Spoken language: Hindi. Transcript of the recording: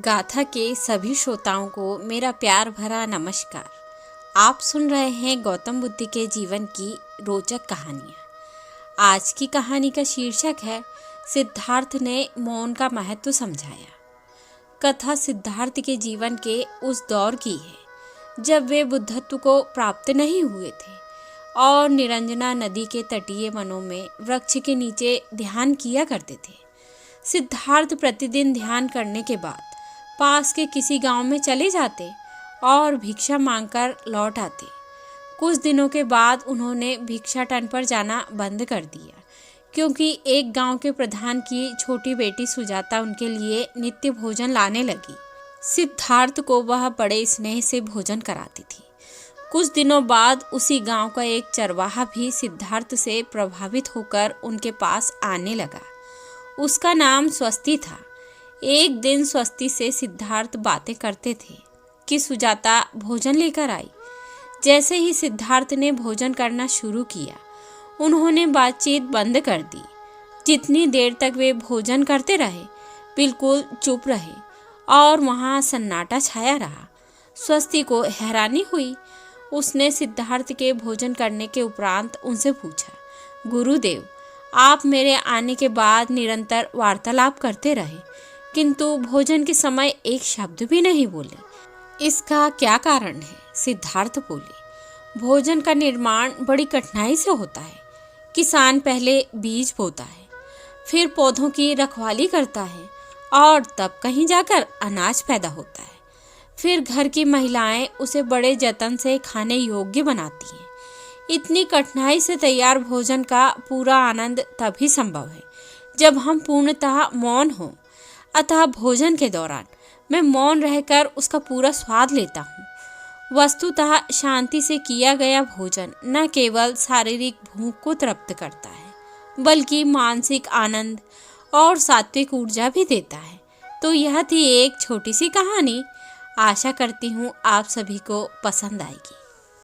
गाथा के सभी श्रोताओं को मेरा प्यार भरा नमस्कार। आप सुन रहे हैं गौतम बुद्ध के जीवन की रोचक कहानियाँ। आज की कहानी का शीर्षक है सिद्धार्थ ने मौन का महत्व समझाया। कथा सिद्धार्थ के जीवन के उस दौर की है जब वे बुद्धत्व को प्राप्त नहीं हुए थे और निरंजना नदी के तटीय वनों में वृक्ष के नीचे ध्यान किया करते थे। सिद्धार्थ प्रतिदिन ध्यान करने के बाद पास के किसी गांव में चले जाते और भिक्षा मांगकर लौट आते। कुछ दिनों के बाद उन्होंने भिक्षाटन पर जाना बंद कर दिया क्योंकि एक गांव के प्रधान की छोटी बेटी सुजाता उनके लिए नित्य भोजन लाने लगी। सिद्धार्थ को वह बड़े स्नेह से भोजन कराती थी। कुछ दिनों बाद उसी गांव का एक चरवाहा भी सिद्धार्थ से प्रभावित होकर उनके पास आने लगा। उसका नाम स्वस्ति था। एक दिन स्वस्ति से सिद्धार्थ बातें करते थे कि सुजाता भोजन लेकर आई। जैसे ही सिद्धार्थ ने भोजन करना शुरू किया, उन्होंने बातचीत बंद कर दी। जितनी देर तक वे भोजन करते रहे, बिल्कुल चुप रहे और वहाँ सन्नाटा छाया रहा। स्वस्ति को हैरानी हुई। उसने सिद्धार्थ के भोजन करने के उपरांत उनसे पूछा, गुरुदेव, आप मेरे आने के बाद निरंतर वार्तालाप करते रहे, किंतु भोजन के समय एक शब्द भी नहीं बोले। इसका क्या कारण है? सिद्धार्थ बोले, भोजन का निर्माण बड़ी कठिनाई से होता है। किसान पहले बीज बोता है, फिर पौधों की रखवाली करता है और तब कहीं जाकर अनाज पैदा होता है। फिर घर की महिलाएं उसे बड़े जतन से खाने योग्य बनाती हैं। इतनी कठिनाई से तैयार भोजन का पूरा आनंद तभी संभव है जब हम पूर्णतः मौन हों। अतः भोजन के दौरान मैं मौन रहकर उसका पूरा स्वाद लेता हूँ। वस्तुतः शांति से किया गया भोजन न केवल शारीरिक भूख को तृप्त करता है, बल्कि मानसिक आनंद और सात्विक ऊर्जा भी देता है। तो यह थी एक छोटी सी कहानी। आशा करती हूँ आप सभी को पसंद आएगी।